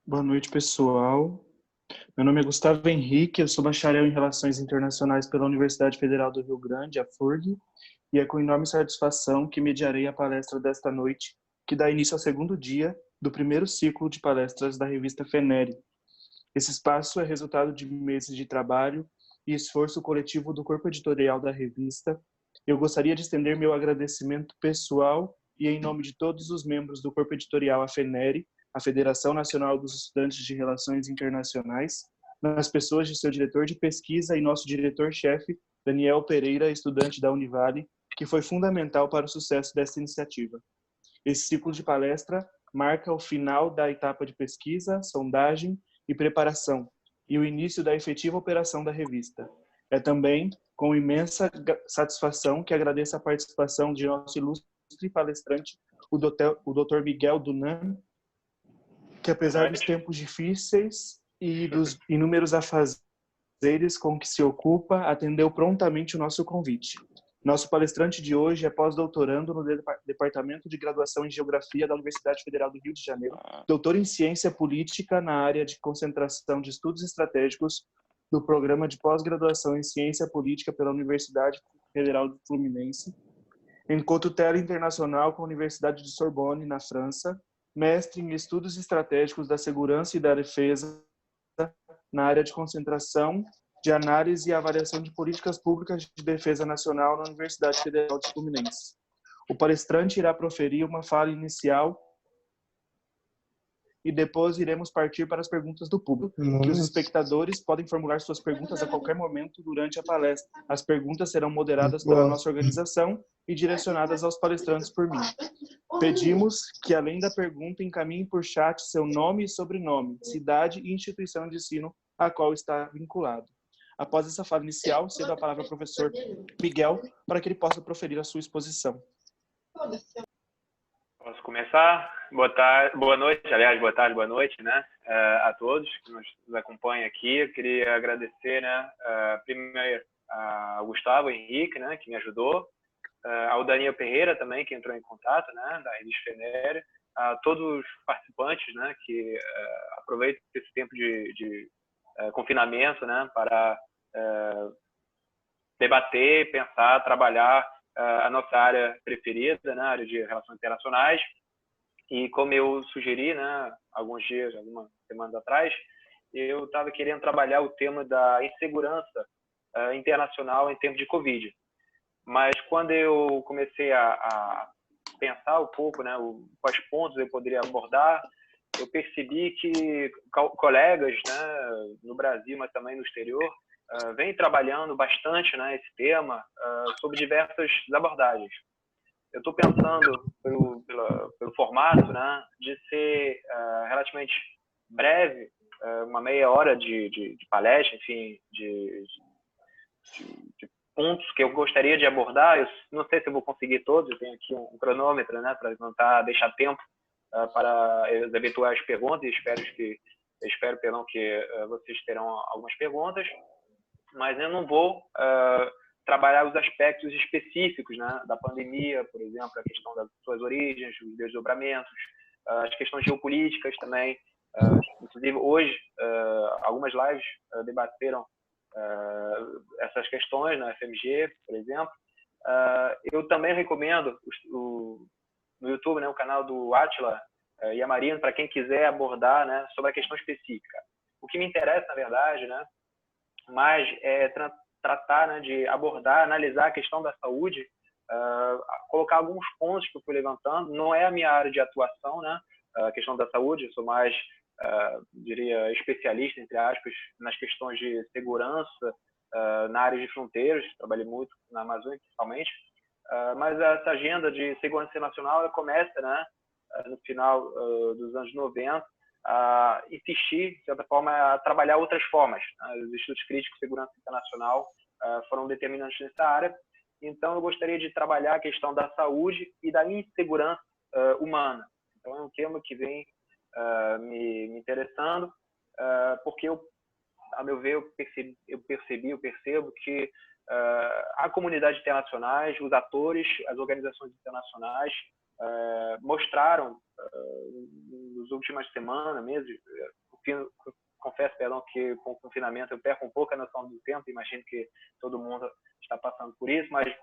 Boa noite, pessoal. Meu nome é Gustavo Henrique, eu sou bacharel em Relações Internacionais pela Universidade Federal do Rio Grande, a FURG, e é com enorme satisfação que mediarei a palestra desta noite, que dá início ao segundo dia do primeiro ciclo de palestras da revista FENERE. Esse espaço é resultado de meses de trabalho e esforço coletivo do corpo editorial da revista. Eu gostaria de estender meu agradecimento pessoal e em nome de todos os membros do corpo editorial FENERE, a Federação Nacional dos Estudantes de Relações Internacionais, nas pessoas de seu diretor de pesquisa e nosso diretor-chefe, Daniel Pereira, estudante da Univale, que foi fundamental para o sucesso desta iniciativa. Esse ciclo de palestra marca o final da etapa de pesquisa, sondagem e preparação, e o início da efetiva operação da revista. É também com imensa satisfação que agradeço a participação de nosso ilustre palestrante, o Dr. Miguel Dunan, que apesar dos tempos difíceis e dos inúmeros afazeres com que se ocupa, atendeu prontamente o nosso convite. Nosso palestrante de hoje é pós-doutorando no Departamento de Graduação em Geografia da Universidade Federal do Rio de Janeiro, doutor em Ciência Política na área de concentração de estudos estratégicos do Programa de Pós-Graduação em Ciência Política pela Universidade Federal do Fluminense, em co-tutela internacional com a Universidade de Sorbonne, na França, mestre em Estudos Estratégicos da Segurança e da Defesa na área de concentração de análise e avaliação de políticas públicas de defesa nacional na Universidade Federal de Fluminense. O palestrante irá proferir uma fala inicial e depois iremos partir para as perguntas do público, que os espectadores podem formular suas perguntas a qualquer momento durante a palestra. As perguntas serão moderadas pela nossa organização e direcionadas aos palestrantes por mim. Pedimos que, além da pergunta, encaminhe por chat seu nome e sobrenome, cidade e instituição de ensino a qual está vinculado. Após essa fala inicial, cedo a palavra ao professor Miguel para que ele possa proferir a sua exposição. Posso começar? Boa noite, aliás, boa tarde, boa noite, né, a todos que nos acompanham aqui. Eu queria agradecer, né, primeiro ao Gustavo Henrique, né, que me ajudou, ao Daniel Pereira também, que entrou em contato, né, da revista FENERE, a todos os participantes, né, que aproveitam esse tempo de confinamento, né, para debater, pensar, trabalhar a nossa área preferida, né, a área de relações internacionais. E como eu sugeri, né, algumas semanas atrás, eu estava querendo trabalhar o tema da insegurança internacional em tempos de Covid. Mas quando eu comecei a pensar um pouco, né, quais pontos eu poderia abordar, eu percebi que colegas, né, no Brasil, mas também no exterior, vêm trabalhando bastante, né, esse tema sobre diversas abordagens. Eu estou pensando, pelo formato, né, de ser relativamente breve, uma meia hora de palestra, enfim, de pontos que eu gostaria de abordar. Eu não sei se eu vou conseguir todos, eu tenho aqui um cronômetro, né, para tentar deixar tempo para as eventuais perguntas, e espero que vocês terão algumas perguntas, mas eu não vou trabalhar os aspectos específicos, né, da pandemia, por exemplo, a questão das suas origens, os desdobramentos, as questões geopolíticas também. Inclusive, hoje, algumas lives debateram essas questões na FMG, por exemplo. Eu também recomendo no YouTube, né, o canal do Átila Yamarino, para quem quiser abordar, né, sobre a questão específica. O que me interessa, na verdade, né, mais é tratar, né, de abordar, analisar a questão da saúde, colocar alguns pontos que eu fui levantando. Não é a minha área de atuação, né, a questão da saúde, eu sou mais, diria, especialista, entre aspas, nas questões de segurança, na área de fronteiras, trabalhei muito na Amazônia, principalmente, mas essa agenda de segurança internacional começa, né, no final dos anos 90, a insistir, de certa forma, a trabalhar outras formas. Os estudos críticos de segurança internacional foram determinantes nessa área. Então, eu gostaria de trabalhar a questão da saúde e da insegurança humana. Então, é um tema que vem me interessando, porque a meu ver, eu percebo que a comunidade internacional, os atores, as organizações internacionais mostraram nas últimas semanas, meses, confesso, perdão, que com o confinamento eu perco um pouco a noção do tempo, imagino que todo mundo está passando por isso, mas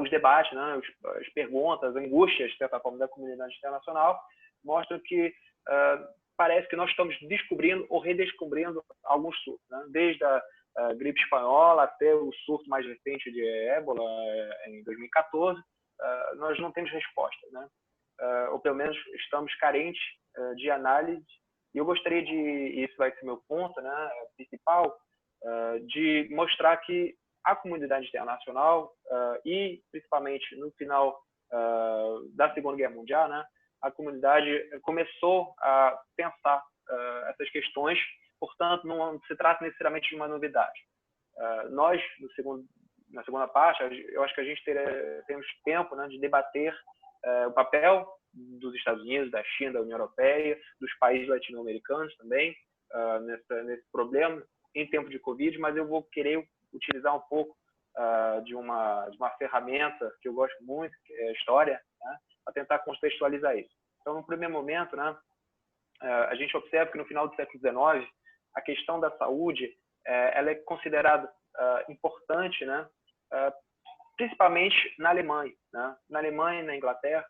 os debates, né, as perguntas, as angústias, de certa forma, da comunidade internacional mostram que parece que nós estamos descobrindo ou redescobrindo alguns surtos, né? Desde a gripe espanhola até o surto mais recente de ébola em 2014, nós não temos resposta, né? Ou pelo menos estamos carentes de análise. E eu gostaria e isso vai ser meu ponto, né, principal, de mostrar que a comunidade internacional e principalmente no final da Segunda Guerra Mundial, né, a comunidade começou a pensar essas questões, portanto, não se trata necessariamente de uma novidade. Nós, na segunda parte, eu acho que a gente temos tempo, né, de debater o papel dos Estados Unidos, da China, da União Europeia, dos países latino-americanos também, nesse problema, em tempo de Covid, mas eu vou querer utilizar um pouco de uma ferramenta que eu gosto muito, que é a história, né, para tentar contextualizar isso. Então, no primeiro momento, né, a gente observa que no final do século XIX, a questão da saúde ela é considerada importante, né, principalmente na Alemanha, né, e na Inglaterra,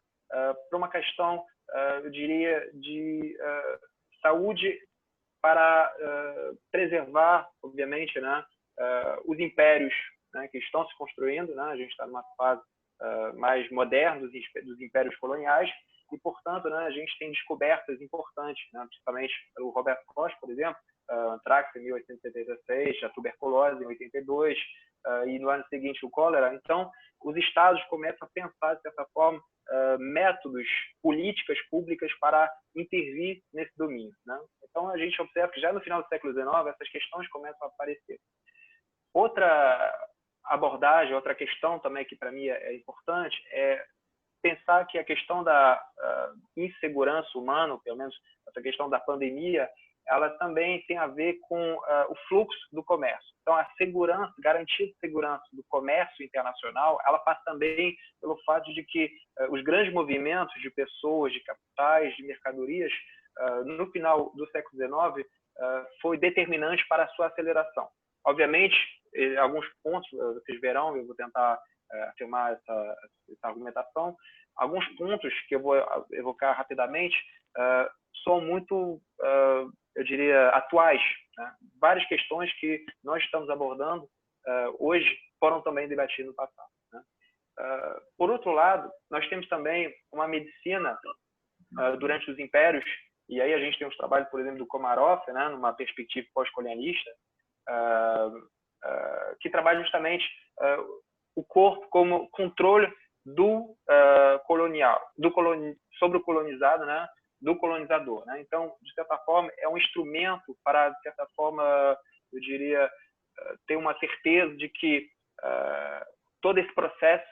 por uma questão, eu diria, de saúde para preservar, obviamente, né, os impérios, né, que estão se construindo, né, a gente está numa fase mais moderna dos impérios coloniais, e, portanto, né, a gente tem descobertas importantes, né, principalmente pelo Roberto Koch, por exemplo, antrax em 1876, a tuberculose em 82, e no ano seguinte o cólera. Então, os estados começam a pensar, de certa forma, métodos, políticas públicas para intervir nesse domínio, né? Então, a gente observa que já no final do século XIX, essas questões começam a aparecer. Outra abordagem, outra questão também que para mim é importante é pensar que a questão da insegurança humana, pelo menos essa questão da pandemia, ela também tem a ver com o fluxo do comércio. Então, a segurança, garantia de segurança do comércio internacional, ela passa também pelo fato de que os grandes movimentos de pessoas, de capitais, de mercadorias, no final do século XIX, foi determinante para a sua aceleração. Obviamente, alguns pontos, vocês verão, eu vou tentar afirmar essa argumentação, alguns pontos que eu vou evocar rapidamente são muito, eu diria, atuais, né? Várias questões que nós estamos abordando hoje foram também debatidas no passado, né? Por outro lado, nós temos também uma medicina durante os impérios, e aí a gente tem os trabalhos, por exemplo, do Komarov, né, numa perspectiva pós-colonialista, que trabalha justamente o corpo como controle do sobre o colonizado, né, do colonizador, né? Então, de certa forma, é um instrumento para, de certa forma, eu diria, ter uma certeza de que todo esse processo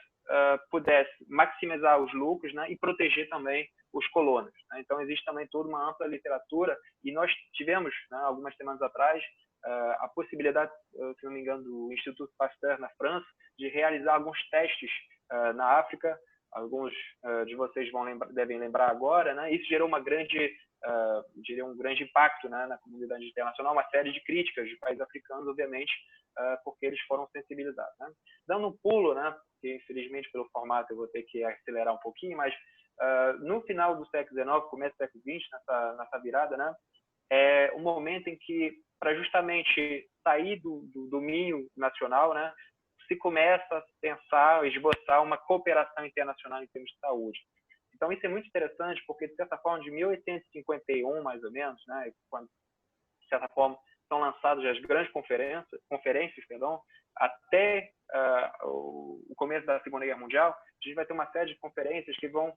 pudesse maximizar os lucros, né, e proteger também os colonos, né? Então, existe também toda uma ampla literatura, e nós tivemos, né, algumas semanas atrás, a possibilidade, se não me engano, do Instituto Pasteur na França, de realizar alguns testes na África. Alguns de vocês devem lembrar agora, né? Isso gerou um grande impacto, né, na comunidade internacional, uma série de críticas de países africanos, obviamente, porque eles foram sensibilizados, né? Dando um pulo, né, que infelizmente pelo formato eu vou ter que acelerar um pouquinho, mas no final do século XIX, começo do século XX, nessa virada, né, é um momento em que, para justamente sair do domínio nacional, né, se começa a pensar, esboçar uma cooperação internacional em termos de saúde. Então, isso é muito interessante, porque, de certa forma, de 1851, mais ou menos, né, quando, de certa forma, são lançadas as grandes conferências, até o começo da Segunda Guerra Mundial, a gente vai ter uma série de conferências que vão,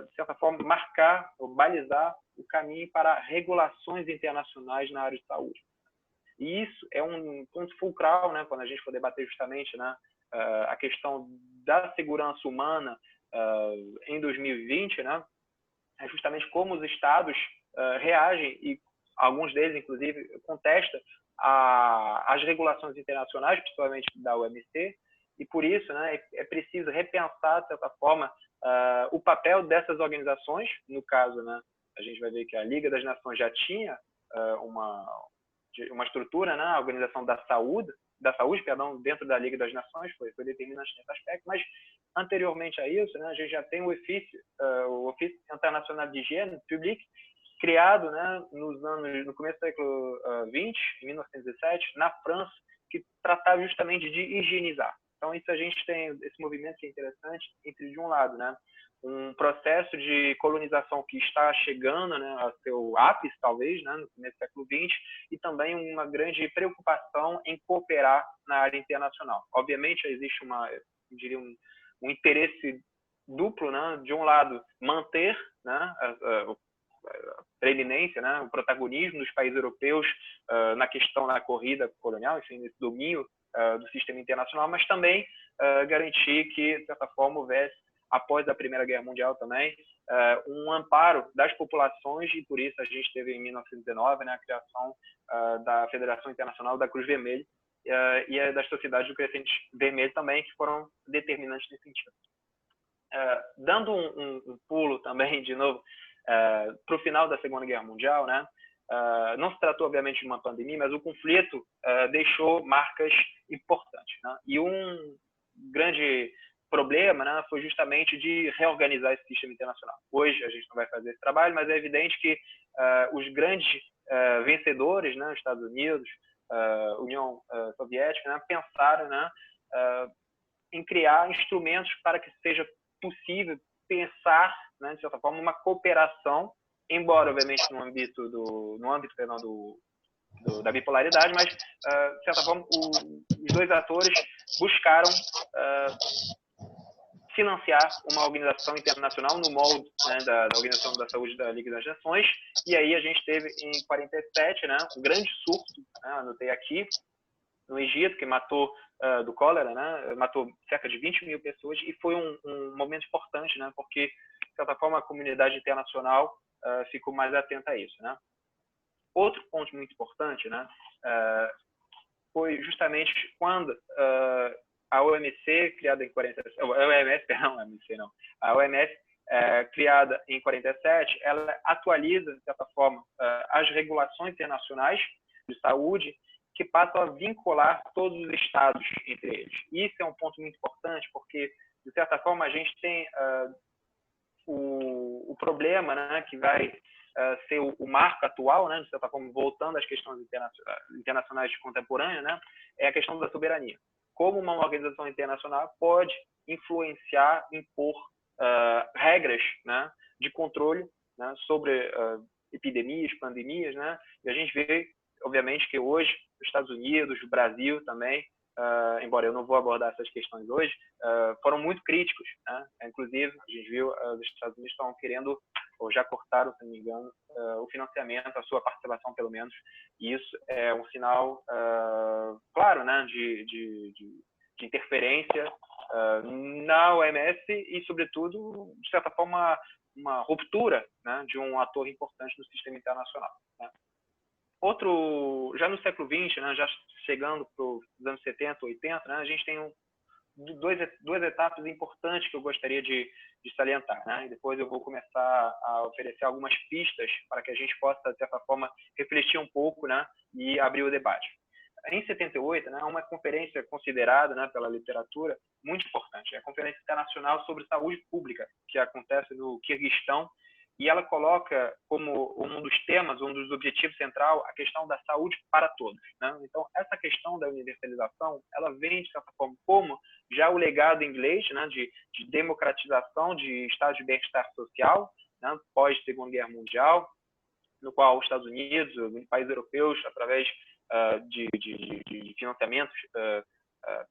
de certa forma, marcar ou balizar o caminho para regulações internacionais na área de saúde. E isso é um ponto fulcral, né, quando a gente for debater justamente, né, a questão da segurança humana em 2020, né, é justamente como os estados reagem, e alguns deles, inclusive, contestam as regulações internacionais, principalmente da OMC, e por isso, né, é preciso repensar, de certa forma, o papel dessas organizações. No caso, né, a gente vai ver que a Liga das Nações já tinha uma estrutura, né, a Organização da Saúde, perdão, dentro da Liga das Nações, foi determinante nesse aspecto, mas anteriormente a isso, né, a gente já tem o Ofício Internacional de Higiene Publique, criado, né, no começo do século XX, em 1917, na França, que tratava justamente de higienizar. Então, isso a gente tem esse movimento que é interessante, entre, de um lado, né, um processo de colonização que está chegando, né, a seu ápice, talvez, né, no começo do século XX, e também uma grande preocupação em cooperar na área internacional. Obviamente, existe um interesse duplo, né, de um lado, manter, né, a preeminência, né, o protagonismo dos países europeus na questão da corrida colonial, enfim, nesse domínio do sistema internacional, mas também garantir que, de certa forma, houvesse, após a Primeira Guerra Mundial também, um amparo das populações, e por isso a gente teve em 1919, né, a criação da Federação Internacional da Cruz Vermelha e das Sociedades do Crescente Vermelho também, que foram determinantes nesse sentido. Dando um pulo também, de novo, para o final da Segunda Guerra Mundial, né, não se tratou, obviamente, de uma pandemia, mas o conflito deixou marcas importantes, né? E um grande problema, né, foi justamente de reorganizar esse sistema internacional. Hoje a gente não vai fazer esse trabalho, mas é evidente que os grandes vencedores, né, os Estados Unidos, União Soviética, né, pensaram, né, em criar instrumentos para que seja possível pensar, né, de certa forma, uma cooperação, embora, obviamente, no âmbito da bipolaridade, mas, de certa forma, os dois atores buscaram financiar uma organização internacional no molde, né, da Organização da Saúde da Liga das Nações, e aí a gente teve, em 47, né, um grande surto, né, anotei aqui, no Egito, que matou do cólera, né, matou cerca de 20 mil pessoas, e foi um momento importante, né, porque, de certa forma, a comunidade internacional ficou mais atenta a isso, né. Outro ponto muito importante, né, foi justamente quando a OMC, criada em 47, a OMS, perdão, a OMC não, a OMS, criada em 47, ela atualiza, de certa forma, as regulações internacionais de saúde, que passam a vincular todos os estados entre eles. E isso é um ponto muito importante, porque, de certa forma, a gente tem o problema, né, que vai ser o marco atual, né, de certa forma, voltando às questões internacionais contemporâneas, né, é a questão da soberania. Como uma organização internacional pode influenciar, impor regras, né, de controle, né, sobre epidemias, pandemias, né, e a gente vê, obviamente, que hoje os Estados Unidos, o Brasil também, embora eu não vou abordar essas questões hoje, foram muito críticos, né? Inclusive, a gente viu os Estados Unidos estão querendo, ou já cortaram, se não me engano, o financiamento, a sua participação, pelo menos, e isso é um sinal claro, né, de interferência na OMS e, sobretudo, de certa forma, uma ruptura, né, de um ator importante no sistema internacional, né? Já no século XX, né, já chegando para os anos 70, 80, né, a gente tem duas etapas importantes que eu gostaria de salientar, né, e depois eu vou começar a oferecer algumas pistas para que a gente possa, de certa forma, refletir um pouco, né, e abrir o debate. Em 78, né, uma conferência considerada, né, pela literatura muito importante, é a Conferência Internacional sobre Saúde Pública, que acontece no Quirguistão, e ela coloca como um dos temas, um dos objetivos central, a questão da saúde para todos, né? Então, essa questão da universalização, ela vem, de certa forma, como já o legado inglês, né, de democratização de estado de bem-estar social, né, pós-Segunda Guerra Mundial, no qual os Estados Unidos, os países europeus, através de financiamentos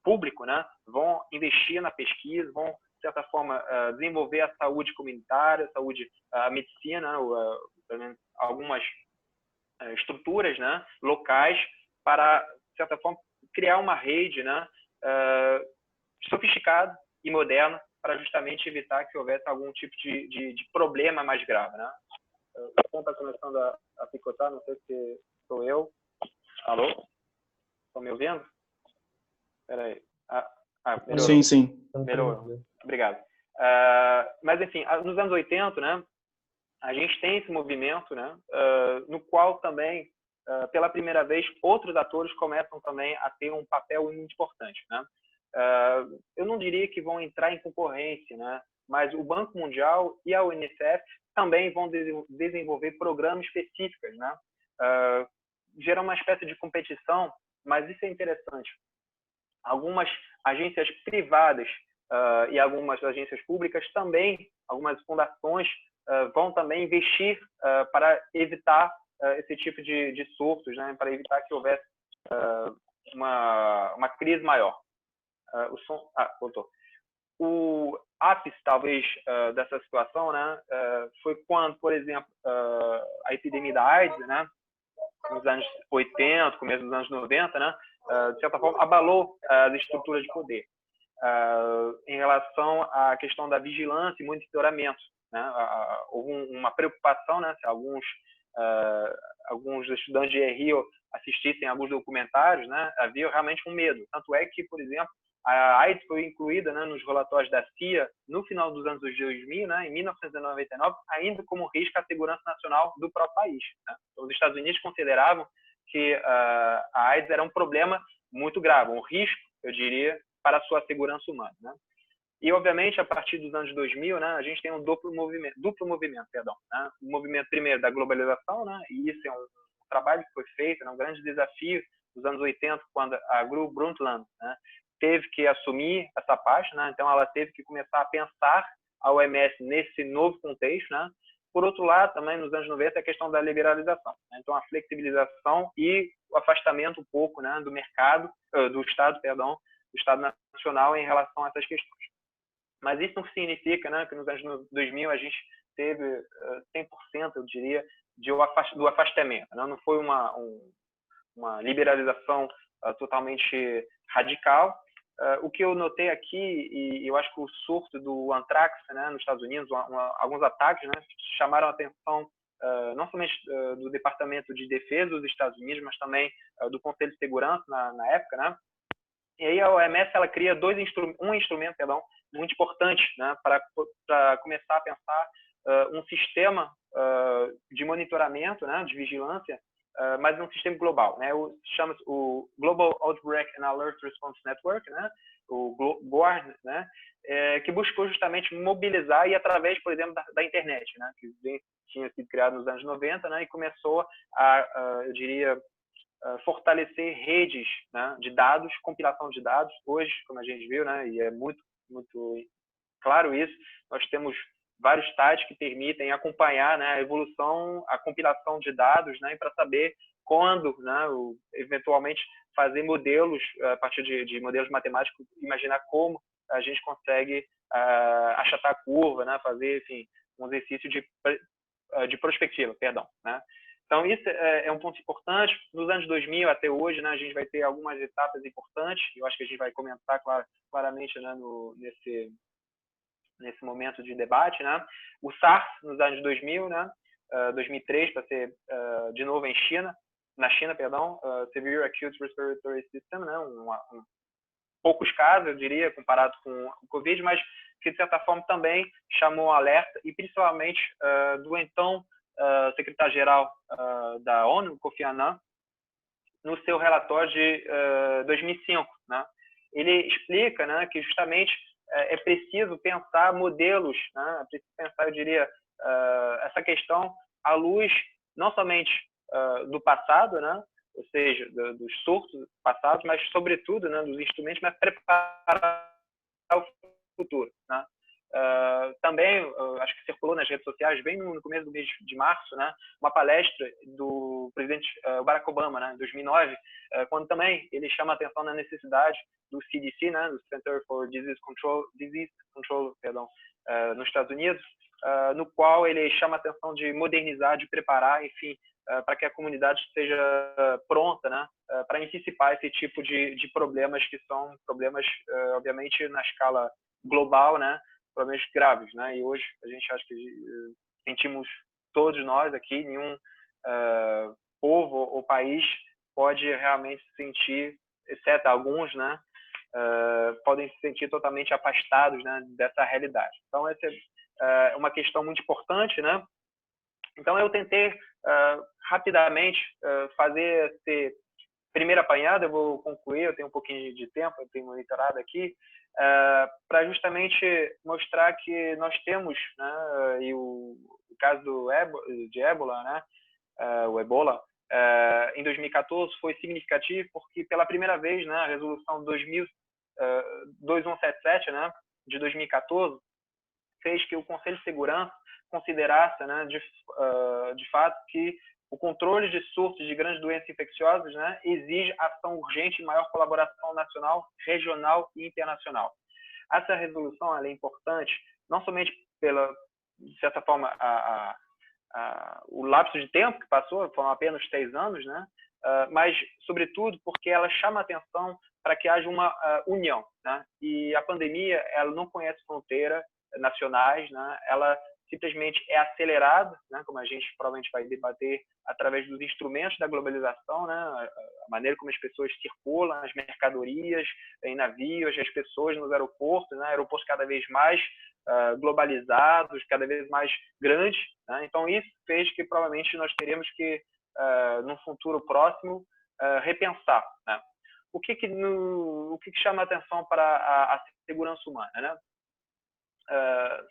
público, né, vão investir na pesquisa, vão, de certa forma, desenvolver a saúde comunitária, a medicina, algumas estruturas, né, locais para, de certa forma, criar uma rede, né, sofisticada e moderna para justamente evitar que houvesse algum tipo de problema mais grave, né? O som está começando a picotar, não sei se sou eu. Alô? Estão me ouvindo? Espera aí. Melhorou. Sim. Melhorou. Obrigado. Mas, enfim, nos anos 80, né, a gente tem esse movimento, né, no qual também, pela primeira vez, outros atores começam também a ter um papel muito importante, né? Eu não diria que vão entrar em concorrência, né, mas o Banco Mundial e a UNICEF também vão desenvolver programas específicos, né? Gera uma espécie de competição, mas isso é interessante. Algumas agências privadas e algumas agências públicas também, algumas fundações vão também investir para evitar esse tipo de surtos, né? Para evitar que houvesse uma crise maior. O som... voltou. O ápice, talvez, dessa situação, né, foi quando, por exemplo, a epidemia da AIDS, né, nos anos 80, começo dos anos 90, né, de certa forma, abalou as estruturas de poder em relação à questão da vigilância e monitoramento, né? Houve uma preocupação, né, se alguns estudantes de Rio assistissem a alguns documentários, né, havia realmente um medo. Tanto é que, por exemplo, a AIDS foi incluída, né, nos relatórios da CIA no final dos anos 2000, né, em 1999, ainda como risco à segurança nacional do próprio país, né? Então, os Estados Unidos consideravam que a AIDS era um problema muito grave, um risco, eu diria, para a sua segurança humana, né? E, obviamente, a partir dos anos 2000, né, a gente tem um duplo movimento, né? O movimento, primeiro, da globalização, né, e isso é um trabalho que foi feito, né, um grande desafio nos anos 80, quando a Gro Brundtland, né, teve que assumir essa parte, né, então ela teve que começar a pensar a OMS nesse novo contexto, né. Por outro lado, também, nos anos 90, a questão da liberalização, né, então a flexibilização e o afastamento um pouco, né, do mercado, do Estado Nacional em relação a essas questões. Mas isso não significa, né, que nos anos 2000 a gente teve 100%, eu diria, do afastamento, né? Não foi uma liberalização totalmente radical. O que eu notei aqui, e eu acho que o surto do anthrax, né, nos Estados Unidos, alguns ataques, né, chamaram a atenção não somente do Departamento de Defesa dos Estados Unidos, mas também do Conselho de Segurança na época, né? E aí a OMS ela cria um instrumento muito importante, né, para começar a pensar um sistema de monitoramento, né, de vigilância, mas um sistema global, né? Chama-se o Global Outbreak and Alert Response Network, né, o GOAR, né, que buscou justamente mobilizar e através, por exemplo, da internet, né, que tinha sido criado nos anos 90, né, e começou eu diria, fortalecer redes, né, de dados, compilação de dados. Hoje, como a gente viu, né, e é muito claro isso, nós temos vários sites que permitem acompanhar, né, a evolução, a compilação de dados, né, para saber quando, né, eventualmente fazer modelos, a partir de modelos matemáticos, imaginar como a gente consegue achatar a curva, né, fazer, enfim, um exercício de prospectiva, né? Então, isso é um ponto importante. Nos anos 2000 até hoje, né, a gente vai ter algumas etapas importantes. Eu acho que a gente vai comentar claramente, né, nesse momento de debate, né? O SARS, nos anos 2000, né, 2003, para ser de novo na China, Severe Acute Respiratory System, né, poucos casos, eu diria, comparado com o Covid, mas que, de certa forma, também chamou alerta, e principalmente do então secretário-geral da ONU, Kofi Annan, no seu relatório de 2005, né? Ele explica, né, que justamente é preciso pensar modelos, né? É preciso pensar, eu diria, essa questão à luz não somente do passado, né? Ou seja, dos surtos passados, mas, sobretudo, né, dos instrumentos, mas preparar o futuro, né? Também, acho que circulou nas redes sociais, bem no começo do mês de março, né, uma palestra do presidente Barack Obama, né, em 2009, quando também ele chama a atenção na necessidade do CDC, né, do Center for Disease Control, nos Estados Unidos, no qual ele chama a atenção de modernizar, de preparar, enfim, para que a comunidade esteja pronta, né, para antecipar esse tipo de problemas que são problemas, obviamente, na escala global, né, problemas graves, né, e hoje a gente acha que sentimos todos nós aqui, nenhum povo ou país pode realmente se sentir, exceto alguns, né, podem se sentir totalmente afastados, né, dessa realidade. Então, essa é uma questão muito importante, né? Então, eu tentei rapidamente fazer esse primeiro apanhado. Eu vou concluir, eu tenho um pouquinho de tempo, eu tenho monitorado aqui, para justamente mostrar que nós temos, né, e o caso de Ébola, né, o Ebola, em 2014 foi significativo porque pela primeira vez, né, a resolução 2177, né, de 2014 fez que o Conselho de Segurança considerasse, né, de fato que o controle de surtos de grandes doenças infecciosas, né, exige ação urgente e maior colaboração nacional, regional e internacional. Essa resolução ela é importante não somente pela, de certa forma, o lapso de tempo que passou, foram apenas 3 anos, né, mas, sobretudo, porque ela chama a atenção para que haja uma união, né? E a pandemia ela não conhece fronteiras nacionais, né? Ela simplesmente é acelerada, né? Como a gente provavelmente vai debater através dos instrumentos da globalização, né? A maneira como as pessoas circulam, as mercadorias em navios, as pessoas nos aeroportos, né? Aeroportos cada vez mais globalizados, cada vez mais grandes, né? Então isso fez que provavelmente nós teremos que no futuro próximo repensar, né? O que chama a atenção para a segurança humana, né?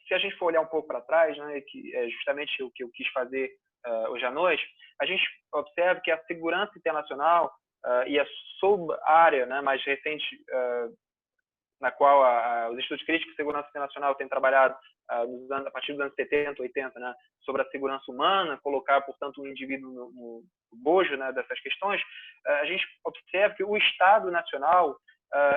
Se a gente for olhar um pouco para trás, né, que é justamente o que eu quis fazer hoje à noite, a gente observa que a segurança internacional e a sub-área, né, mais recente, na qual os Institutos Críticos de Segurança Internacional têm trabalhado a partir dos anos 70, 80, né, sobre a segurança humana, colocar, portanto, o indivíduo no bojo, né, dessas questões, a gente observa que o Estado Nacional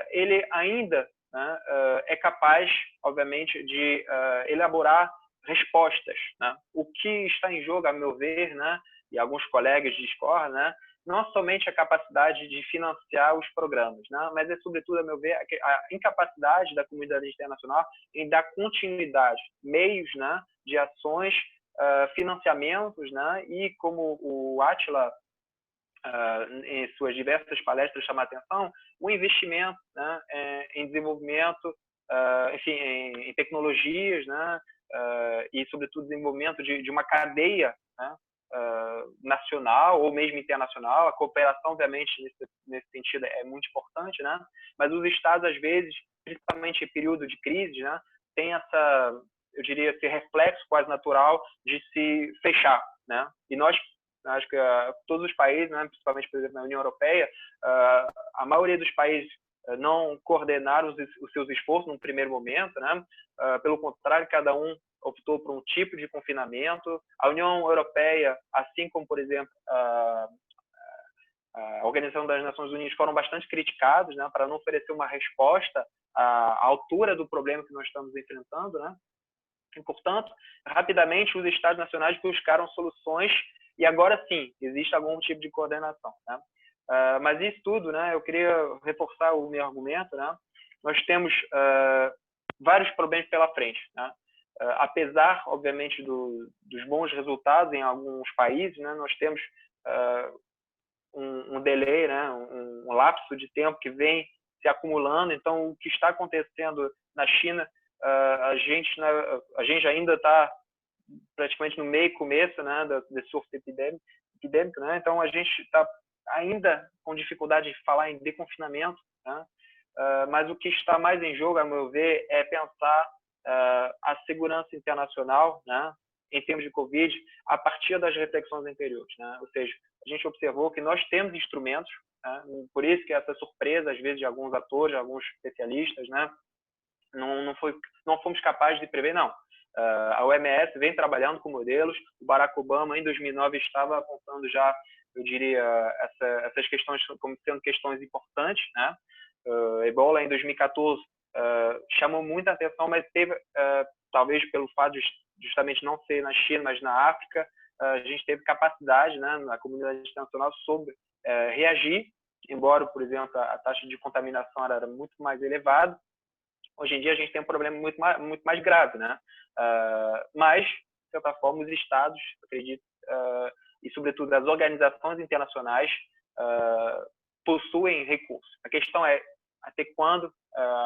ele ainda, né, é capaz, obviamente, de elaborar respostas, né? O que está em jogo, a meu ver, né, e alguns colegas discordam, né, não somente a capacidade de financiar os programas, né, mas é, sobretudo, a meu ver, a incapacidade da comunidade internacional em dar continuidade, meios, né, de ações, financiamentos, né, e como o Átila, em suas diversas palestras, chama a atenção, o investimento, né, em desenvolvimento, enfim, em tecnologias, né, e, sobretudo, desenvolvimento de uma cadeia, né, nacional ou mesmo internacional. A cooperação, obviamente, nesse sentido é muito importante, né? Mas os estados, às vezes, principalmente em período de crise, né, tem essa, eu diria, esse reflexo quase natural de se fechar, né? E nós, acho que todos os países, né, principalmente, por exemplo, na União Europeia, a maioria dos países não coordenaram os seus esforços num primeiro momento, né? Pelo contrário, cada um optou por um tipo de confinamento. A União Europeia, assim como, por exemplo, a Organização das Nações Unidas, foram bastante criticados, né, para não oferecer uma resposta à altura do problema que nós estamos enfrentando, né? E, portanto, rapidamente os Estados nacionais buscaram soluções e agora sim existe algum tipo de coordenação, né? Mas isso tudo, né, eu queria reforçar o meu argumento, né? Nós temos vários problemas pela frente, né? Apesar, obviamente, dos bons resultados em alguns países, né, nós temos um delay, né, um lapso de tempo que vem se acumulando. Então, o que está acontecendo na China, a gente ainda está praticamente no meio começo, né, desse surto epidêmico, né? Então, a gente está ainda com dificuldade de falar em deconfinamento, né? Mas o que está mais em jogo, a meu ver, é pensar a segurança internacional, né, em termos de Covid, a partir das reflexões anteriores, né? Ou seja, a gente observou que nós temos instrumentos, né? Por isso que essa surpresa, às vezes, de alguns atores, de alguns especialistas, né, não fomos capazes de prever, não. A OMS vem trabalhando com modelos. O Barack Obama, em 2009, estava apontando já, eu diria, essas questões como sendo questões importantes, né? Ebola, em 2014, chamou muita atenção, mas teve, talvez pelo fato de justamente não ser na China, mas na África, a gente teve capacidade, né, na comunidade internacional sobre reagir, embora, por exemplo, a taxa de contaminação era muito mais elevada. Hoje em dia a gente tem um problema muito mais grave, né? Mas, de certa forma, os estados, acredito, e sobretudo as organizações internacionais possuem recursos. A questão é até quando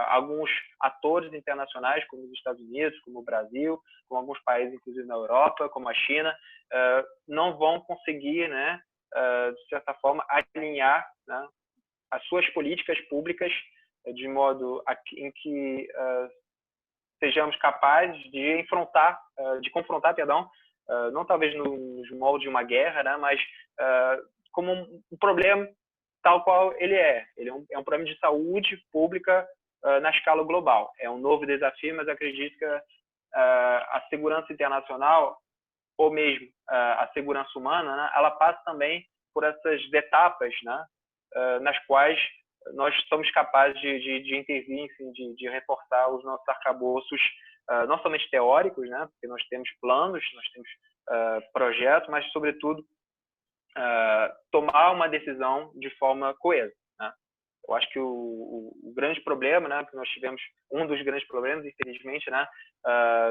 alguns atores internacionais, como os Estados Unidos, como o Brasil, como alguns países, inclusive na Europa, como a China, não vão conseguir, né, de certa forma, alinhar, né, as suas políticas públicas de modo em que sejamos capazes de confrontar, não talvez nos moldes de uma guerra, né, mas como um problema tal qual ele é. Ele é um problema de saúde pública na escala global. É um novo desafio, mas acredito que a segurança internacional, ou mesmo a segurança humana, né, ela passa também por essas etapas, né, nas quais nós somos capazes de intervir, enfim, de reforçar os nossos arcabouços, não somente teóricos, né, porque nós temos planos, nós temos projetos, mas, sobretudo, tomar uma decisão de forma coesa, né? Eu acho que o grande problema, né, que nós tivemos, um dos grandes problemas, infelizmente, né,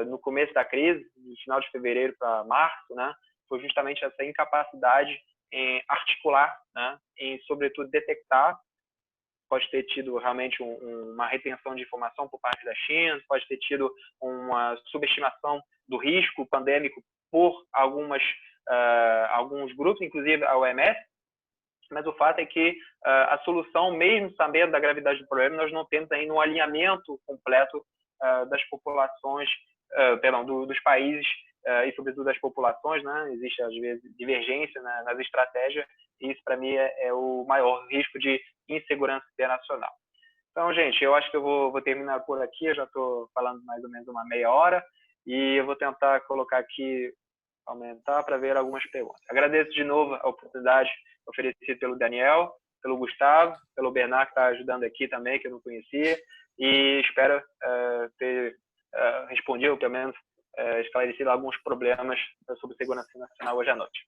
no começo da crise, no final de fevereiro para março, né, foi justamente essa incapacidade em articular, né, em, sobretudo, detectar. Pode ter tido realmente uma retenção de informação por parte da China, pode ter tido uma subestimação do risco pandêmico por alguns grupos, inclusive a OMS, mas o fato é que a solução, mesmo sabendo da gravidade do problema, nós não temos ainda um alinhamento completo das populações, dos países e, sobretudo, das populações, né? Existe, às vezes, divergência, né, nas estratégias, e isso, para mim, é o maior risco de insegurança internacional. Então, gente, eu acho que eu vou terminar por aqui. Eu já estou falando mais ou menos uma meia hora, e eu vou tentar colocar aqui, aumentar para ver algumas perguntas. Agradeço de novo a oportunidade oferecida pelo Daniel, pelo Gustavo, pelo Bernard, que está ajudando aqui também, que eu não conhecia, e espero ter respondido, ou pelo menos esclarecido alguns problemas sobre segurança nacional hoje à noite.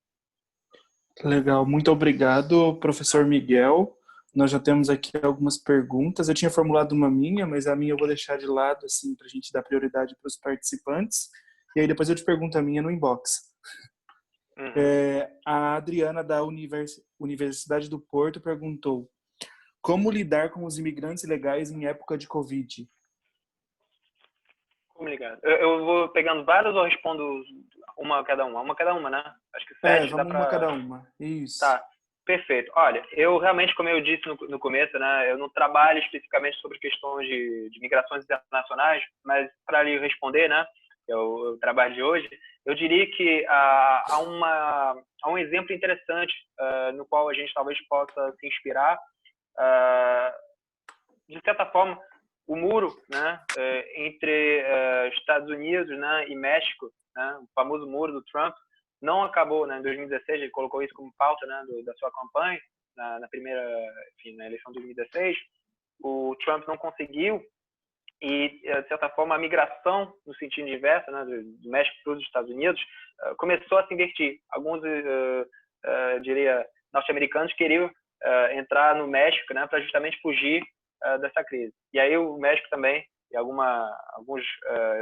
Legal, muito obrigado, professor Miguel. Nós já temos aqui algumas perguntas. Eu tinha formulado uma minha, mas a minha eu vou deixar de lado, assim, para a gente dar prioridade para os participantes. E aí depois eu te pergunto a minha no inbox. Uhum. A Adriana, da Universidade do Porto, perguntou: como lidar com os imigrantes ilegais em época de Covid? Obrigado. Eu vou pegando várias ou respondo uma a cada uma? Uma a cada uma, né? Acho que 7 dá vamos para... uma cada uma. Isso. Tá, perfeito. Olha, eu realmente, como eu disse no começo, né, eu não trabalho especificamente sobre questões de migrações internacionais, mas para lhe responder, né, o trabalho de hoje, eu diria que há um exemplo interessante no qual a gente talvez possa se inspirar. De certa forma, o muro, né, entre Estados Unidos, né, e México, né, o famoso muro do Trump, não acabou, né, em 2016. Ele colocou isso como pauta, né, da sua campanha na primeira, enfim, na eleição de 2016. O Trump não conseguiu, e, de certa forma, a migração no sentido inverso, né, do México para os Estados Unidos, começou a se invertir. Alguns, diria, norte-americanos queriam entrar no México, né, para justamente fugir dessa crise. E aí o México também, e eu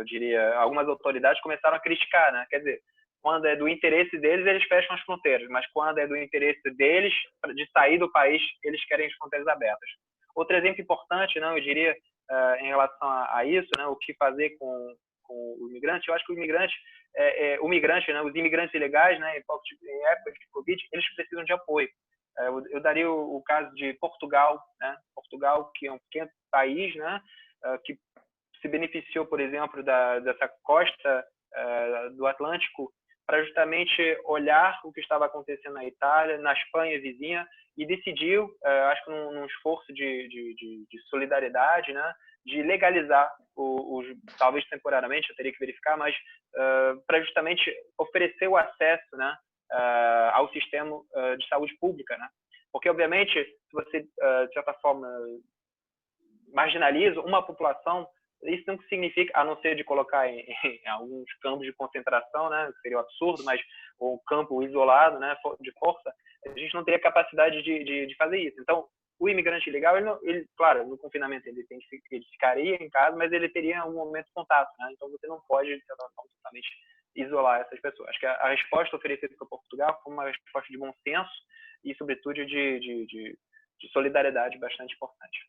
diria, algumas autoridades começaram a criticar, né? Quer dizer, quando é do interesse deles, eles fecham as fronteiras, mas quando é do interesse deles de sair do país, eles querem as fronteiras abertas. Outro exemplo importante, não, eu diria, em relação a isso, né, o que fazer com o imigrante, eu acho que o migrante, né, os imigrantes ilegais, né, em época de Covid, eles precisam de apoio. Eu daria o caso de Portugal, né? Portugal, que é um pequeno país, né, que se beneficiou, por exemplo, dessa costa do Atlântico para justamente olhar o que estava acontecendo na Itália, na Espanha vizinha, e decidiu, acho que num esforço de solidariedade, né, de legalizar talvez temporariamente, eu teria que verificar, mas para justamente oferecer o acesso, né, ao sistema de saúde pública, né? Porque, obviamente, se você, de certa forma, marginaliza uma população, isso não significa, a não ser de colocar em alguns campos de concentração, né, que seria um absurdo, mas um campo isolado, né, de força, a gente não teria capacidade de fazer isso. Então, o imigrante ilegal, ele, claro, no confinamento ele ficaria em casa, mas ele teria um momento de contato, né? Então você não pode, de certa forma, totalmente isolar essas pessoas. Acho que a resposta oferecida por Portugal foi uma resposta de bom senso e, sobretudo, de solidariedade bastante importante.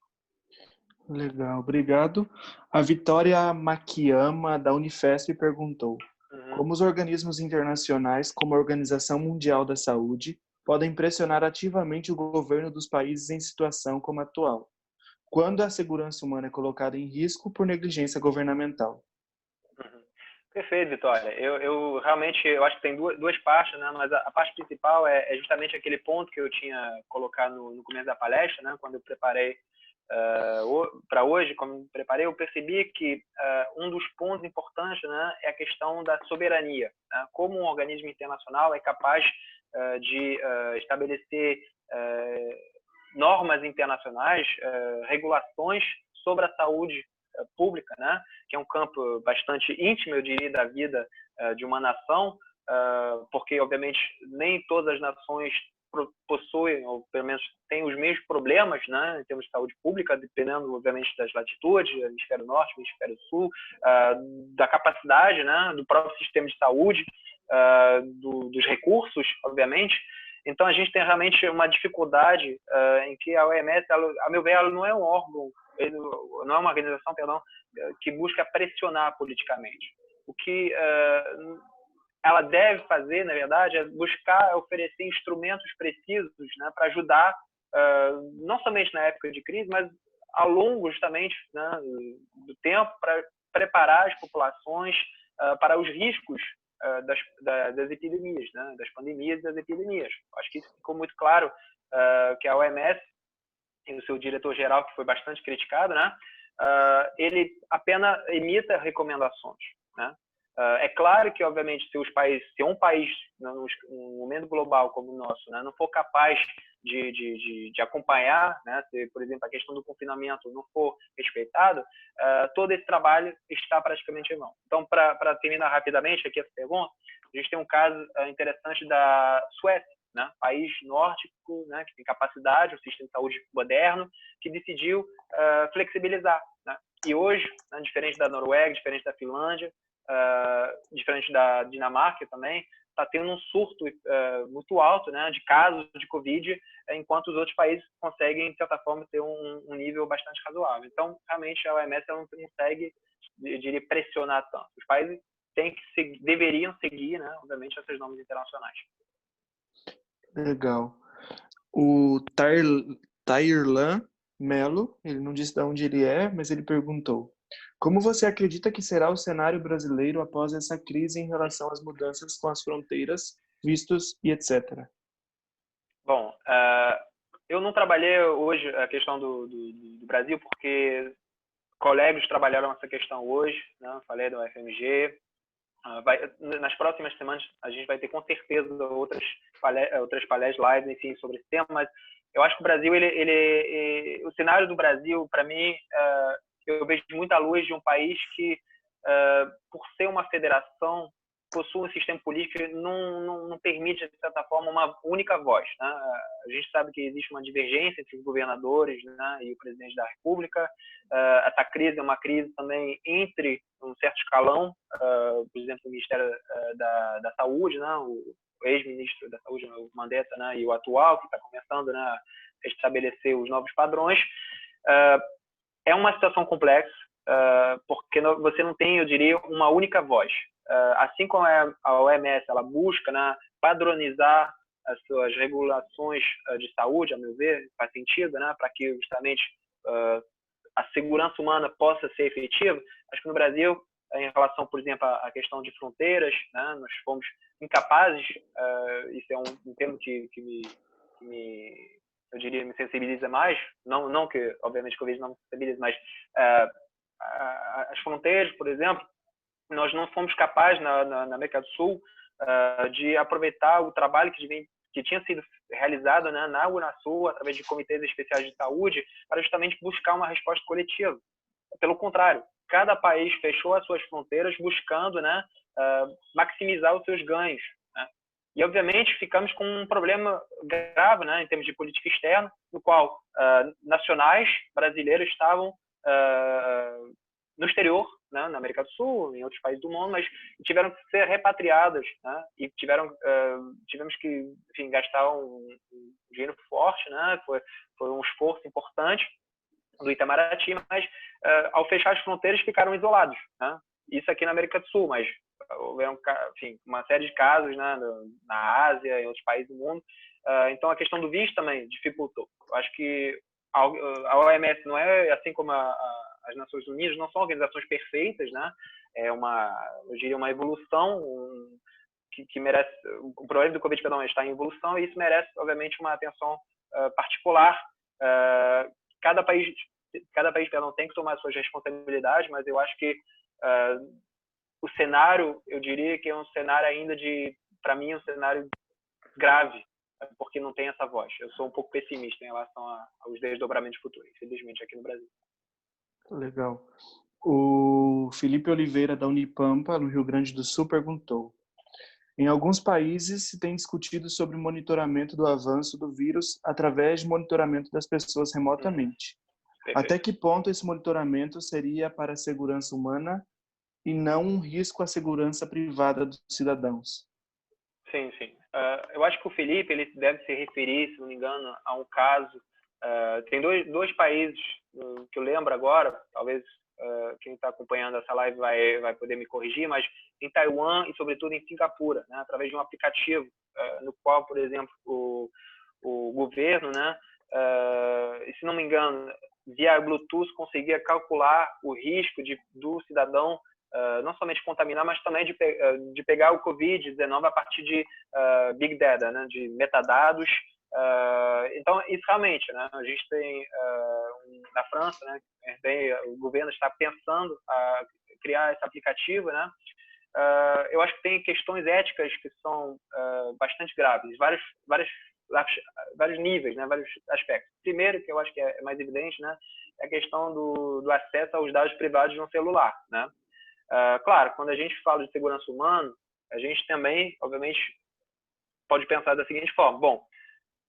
Legal, obrigado. A Vitória Makiyama, da Unifesp, perguntou: como os organismos internacionais, como a Organização Mundial da Saúde, podem pressionar ativamente o governo dos países em situação como a atual, quando a segurança humana é colocada em risco por negligência governamental? Perfeito, Vitória. Eu realmente eu acho que tem duas partes, né? Mas a parte principal é justamente aquele ponto que eu tinha colocado no começo da palestra, né? Quando eu preparei para hoje, como me preparei, eu percebi que um dos pontos importantes, né, é a questão da soberania, né? Como um organismo internacional é capaz de estabelecer normas internacionais, regulações sobre a saúde pública, né, que é um campo bastante íntimo, eu diria, da vida de uma nação, porque, obviamente, nem todas as nações possuem, ou pelo menos têm os mesmos problemas, né, em termos de saúde pública, dependendo, obviamente, das latitudes, hemisfério norte, hemisfério sul, da capacidade, né, do próprio sistema de saúde, dos recursos, obviamente. Então, a gente tem realmente uma dificuldade em que a OMS, a meu ver, ela não é um órgão, não é uma organização, perdão, que busca pressionar politicamente. O que ela deve fazer, na verdade, é buscar oferecer instrumentos precisos, né, para ajudar, não somente na época de crise, mas ao longo, justamente, né, do tempo, para preparar as populações para os riscos das epidemias, né, das pandemias e das epidemias. Acho que isso ficou muito claro, que a OMS e o seu diretor-geral, que foi bastante criticado, né, ele apenas emita recomendações, né? É claro que, obviamente, se um país, num momento global como o nosso, né, não for capaz de acompanhar, né, se, por exemplo, a questão do confinamento não for respeitado, todo esse trabalho está praticamente em vão. Então, para terminar rapidamente aqui essa pergunta, a gente tem um caso interessante da Suécia, né, país nórdico, né, que tem capacidade, um sistema de saúde moderno, que decidiu flexibilizar, né? E hoje, né, diferente da Noruega, diferente da Finlândia, diferente da Dinamarca também, está tendo um surto muito alto, né, de casos de Covid, enquanto os outros países conseguem, de certa forma, ter um nível bastante razoável. Então, realmente, a OMS ela não consegue, eu diria, pressionar tanto. Os países deveriam seguir, né, obviamente, essas normas internacionais. Legal. O Tairlan Melo, ele não disse de onde ele é, mas ele perguntou: como você acredita que será o cenário brasileiro após essa crise em relação às mudanças com as fronteiras, vistos e etc? Bom, eu não trabalhei hoje a questão do Brasil, porque colegas trabalharam essa questão hoje, né? Falei do FMG. Nas próximas semanas a gente vai ter com certeza outras palestras, lives, enfim, sobre esse tema, mas eu acho que o Brasil, o cenário do Brasil, para mim, eu vejo muita luz de um país que, por ser uma federação, possui um sistema político que não permite, de certa forma, uma única voz, né? A gente sabe que existe uma divergência entre os governadores, né, e o presidente da República. Essa crise é uma crise também entre um certo escalão, por exemplo, o Ministério da Saúde, né, o ex-ministro da Saúde, o Mandetta, né, e o atual, que está começando, né, a estabelecer os novos padrões. É uma situação complexa, porque você não tem, eu diria, uma única voz. Assim como a OMS ela busca, né, padronizar as suas regulações de saúde, a meu ver, faz sentido, né, para que justamente a segurança humana possa ser efetiva. Acho que no Brasil, em relação, por exemplo, à questão de fronteiras, né, nós fomos incapazes, isso é um termo que eu diria, me sensibiliza mais, não que, obviamente, que eu vejo não me sensibiliza, mas as fronteiras, por exemplo, nós não fomos capazes, na América do Sul, de aproveitar o trabalho que tinha sido realizado, né, na Unasul, através de comitês especiais de saúde, para justamente buscar uma resposta coletiva. Pelo contrário, cada país fechou as suas fronteiras buscando, né, maximizar os seus ganhos, né? E, obviamente, ficamos com um problema grave, né, em termos de política externa, no qual nacionais brasileiros estavam no exterior, né, na América do Sul, em outros países do mundo, mas tiveram que ser repatriadas, né, e tivemos que, enfim, gastar um dinheiro forte, né, foi um esforço importante do Itamaraty, mas ao fechar as fronteiras ficaram isolados, né? Isso aqui na América do Sul, mas houveram, enfim, uma série de casos, né, na Ásia, em outros países do mundo. Então a questão do visto também dificultou. Eu acho que a OMS não é, assim como as Nações Unidas, não são organizações perfeitas, né? É eu diria, uma evolução que merece. O problema do Covid está em evolução e isso merece, obviamente, uma atenção particular. Cada país tem que tomar suas responsabilidades, mas eu acho que o cenário, eu diria que é um cenário ainda para mim, um cenário grave, porque não tem essa voz. Eu sou um pouco pessimista em relação aos desdobramentos futuros, infelizmente, aqui no Brasil. Legal. O Felipe Oliveira, da Unipampa, no Rio Grande do Sul, perguntou: em alguns países se tem discutido sobre o monitoramento do avanço do vírus através de monitoramento das pessoas remotamente. Até que ponto esse monitoramento seria para a segurança humana e não um risco à segurança privada dos cidadãos? Sim, sim. Eu acho que o Felipe ele deve se referir, se não me engano, a um caso. Tem dois países que eu lembro agora, talvez quem está acompanhando essa live vai poder me corrigir, mas em Taiwan e, sobretudo, em Singapura, né, através de um aplicativo no qual, por exemplo, o governo, né, se não me engano, via Bluetooth, conseguia calcular o risco do cidadão não somente contaminar, mas também de pegar o Covid-19 a partir de Big Data, né, de metadados. Então, isso realmente, né, a gente tem na França, né, o governo está pensando a criar esse aplicativo, né. Eu acho que tem questões éticas que são bastante graves, vários níveis, né, vários aspectos. Primeiro, que eu acho que é mais evidente, né, é a questão do acesso aos dados privados no celular, né. Claro, quando a gente fala de segurança humana, a gente também, obviamente, pode pensar da seguinte forma: bom,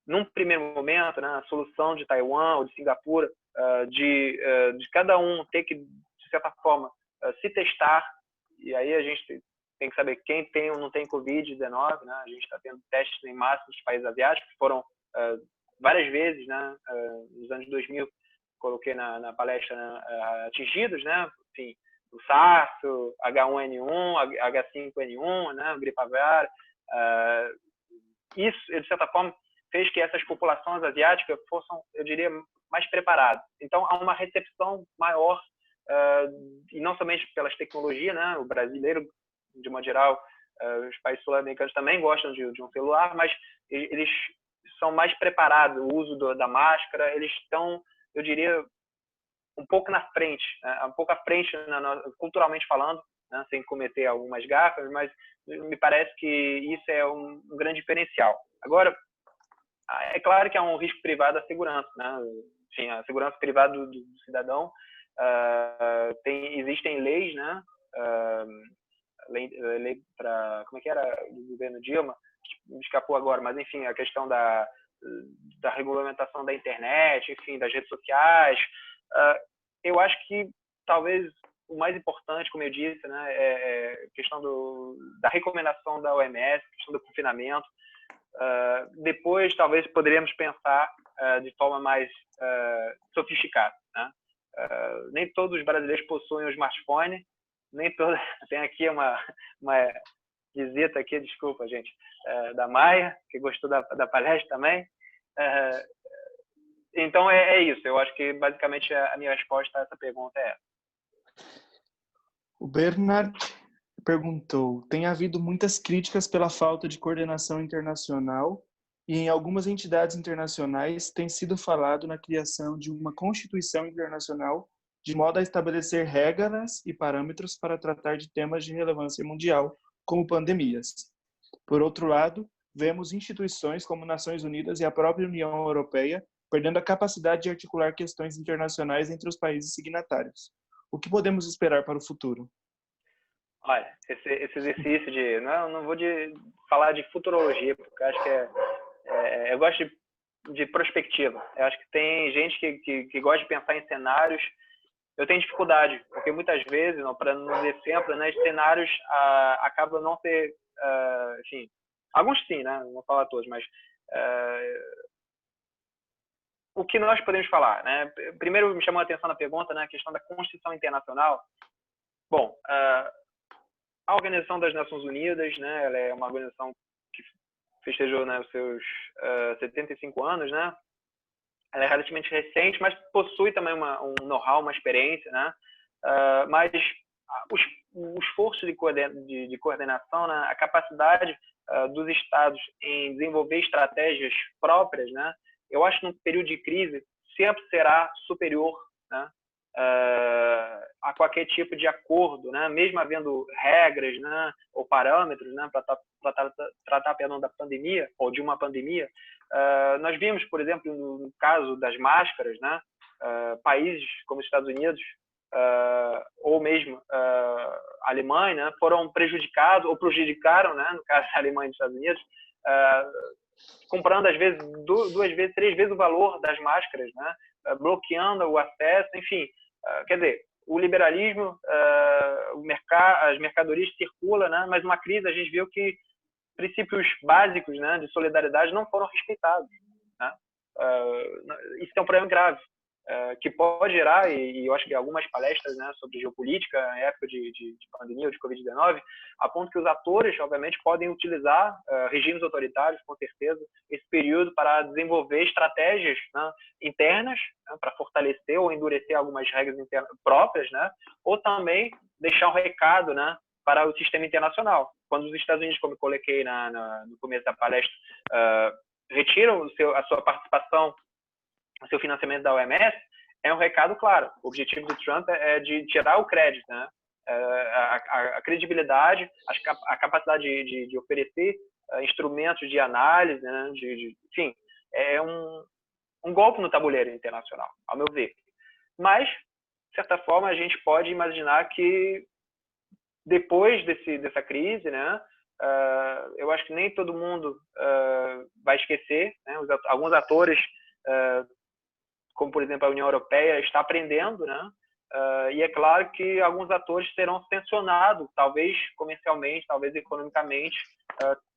num primeiro momento, né, a solução de Taiwan ou de Singapura, de cada um ter que, de certa forma, se testar, e aí a gente tem que saber quem tem ou não tem Covid-19, né? A gente está tendo testes em massa nos países asiáticos, que foram várias vezes, né, nos anos 2000, coloquei na palestra, né, atingidos, né, enfim, o SARS, o H1N1, H5N1, né, o gripe aviária. Isso, de certa forma, fez que essas populações asiáticas fossem, eu diria, mais preparadas. Então, há uma recepção maior, e não somente pelas tecnologias, né, o brasileiro, de modo geral, os países sul-americanos também gostam de um celular, mas eles são mais preparados, o uso da máscara, eles estão, eu diria, um pouco na frente, né? Um pouco à frente, culturalmente falando, né? Sem cometer algumas gafas, mas me parece que isso é um grande diferencial. Agora, é claro que há um risco privado à segurança, né? Enfim, a segurança privada do cidadão, existem leis, né? Lei para, como é que era, do governo Dilma, me escapou agora, mas enfim, a questão da regulamentação da internet, enfim, das redes sociais. Eu acho que talvez o mais importante, como eu disse, né, é a questão da recomendação da OMS, questão do confinamento. Depois, talvez, poderíamos pensar de forma mais sofisticada, né? Nem todos os brasileiros possuem um smartphone, nem todos. Tem aqui uma visita aqui, desculpa, gente, da Maia, que gostou da palestra também. Então, é isso. Eu acho que, basicamente, a minha resposta a essa pergunta é essa. O Bernard perguntou: tem havido muitas críticas pela falta de coordenação internacional e em algumas entidades internacionais tem sido falado na criação de uma constituição internacional de modo a estabelecer regras e parâmetros para tratar de temas de relevância mundial, como pandemias. Por outro lado, vemos instituições como Nações Unidas e a própria União Europeia perdendo a capacidade de articular questões internacionais entre os países signatários. O que podemos esperar para o futuro? Olha, esse exercício de... Não vou falar de futurologia, porque eu acho que eu gosto de perspectiva. Eu acho que tem gente que gosta de pensar em cenários. Eu tenho dificuldade, porque muitas vezes, para não dizer sempre, né, os cenários acabam não ser... enfim, alguns sim, né? Não vou falar todos, mas... o que nós podemos falar, né? Primeiro me chamou a atenção na pergunta, né, a questão da Constituição Internacional. Bom, a Organização das Nações Unidas, né, ela é uma organização que festejou, né, os seus 75 anos, né? Ela é relativamente recente, mas possui também um know-how, uma experiência, né? Mas o esforço de coordenação, né, a capacidade dos Estados em desenvolver estratégias próprias, né? Eu acho que num período de crise sempre será superior, né, a qualquer tipo de acordo, né, mesmo havendo regras, né, ou parâmetros, né, para tratar da pandemia ou de uma pandemia. Nós vimos, por exemplo, no caso das máscaras, né, países como os Estados Unidos ou mesmo a Alemanha, né, foram prejudicados ou prejudicaram, né, no caso da Alemanha e dos Estados Unidos, comprando às vezes 2 vezes, 3 vezes o valor das máscaras, né, bloqueando o acesso, enfim, quer dizer, o liberalismo, as mercadorias circulam, né, mas numa crise a gente viu que princípios básicos, né, de solidariedade não foram respeitados, né? Isso é um problema grave, que pode gerar, e eu acho que algumas palestras, né, sobre geopolítica em época de pandemia ou de Covid-19, apontam que os atores, obviamente, podem utilizar regimes autoritários, com certeza, esse período para desenvolver estratégias, né, internas, né, para fortalecer ou endurecer algumas regras internas próprias, né, ou também deixar um recado, né, para o sistema internacional. Quando os Estados Unidos, como eu coloquei no começo da palestra, retiram a sua participação, o seu financiamento da OMS, é um recado claro. O objetivo do Trump é de tirar o crédito, né? A credibilidade, a capacidade de oferecer instrumentos de análise, né? Enfim, é um golpe no tabuleiro internacional, ao meu ver. Mas, de certa forma, a gente pode imaginar que depois dessa crise, né, eu acho que nem todo mundo vai esquecer, né, alguns atores, como por exemplo a União Europeia, está aprendendo, né, e é claro que alguns atores serão sancionados, talvez comercialmente, talvez economicamente,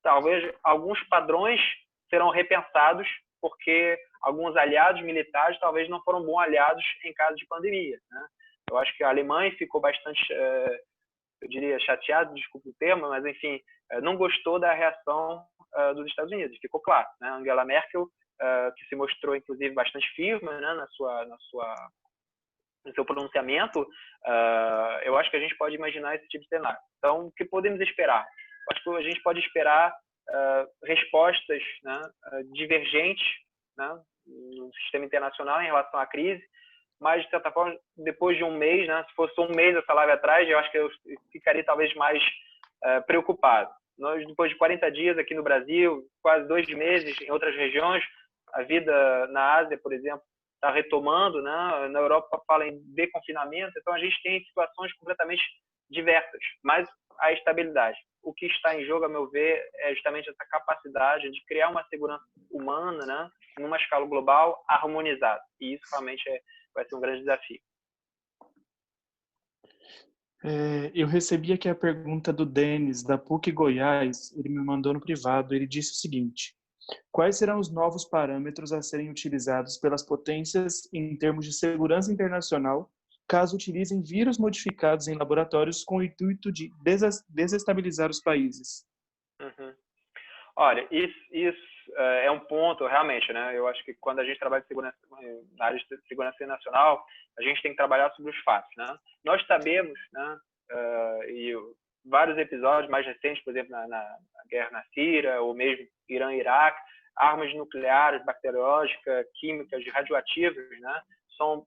talvez alguns padrões serão repensados, porque alguns aliados militares talvez não foram bons aliados em caso de pandemia, né. Eu acho que a Alemanha ficou bastante eu diria, chateado, desculpa o termo, mas, enfim, não gostou da reação dos Estados Unidos. Ficou claro, né? Angela Merkel, que se mostrou, inclusive, bastante firme, né, no seu pronunciamento, eu acho que a gente pode imaginar esse tipo de cenário. Então, o que podemos esperar? Eu acho que a gente pode esperar respostas, né, divergentes, né, no sistema internacional em relação à crise, mas, de certa forma, depois de um mês, né, se fosse um mês essa live atrás, eu acho que eu ficaria talvez mais preocupado. Nós, depois de 40 dias aqui no Brasil, quase 2 meses em outras regiões, a vida na Ásia, por exemplo, está retomando, né? Na Europa fala em deconfinamento, então a gente tem situações completamente diversas, mas a estabilidade. O que está em jogo, a meu ver, é justamente essa capacidade de criar uma segurança humana, né, numa escala global harmonizada. E isso realmente vai ser um grande desafio. Eu recebi aqui a pergunta do Denis, da PUC Goiás. Ele me mandou no privado. Ele disse o seguinte: quais serão os novos parâmetros a serem utilizados pelas potências em termos de segurança internacional, caso utilizem vírus modificados em laboratórios com o intuito de desestabilizar os países? Uhum. Olha, isso é um ponto, realmente, né? Eu acho que quando a gente trabalha na área de segurança nacional, a gente tem que trabalhar sobre os fatos, né? Nós sabemos, né? E vários episódios mais recentes, por exemplo, na guerra na Síria, ou mesmo Irã e Iraque, armas nucleares, bacteriológicas, químicas, radioativas, né? São,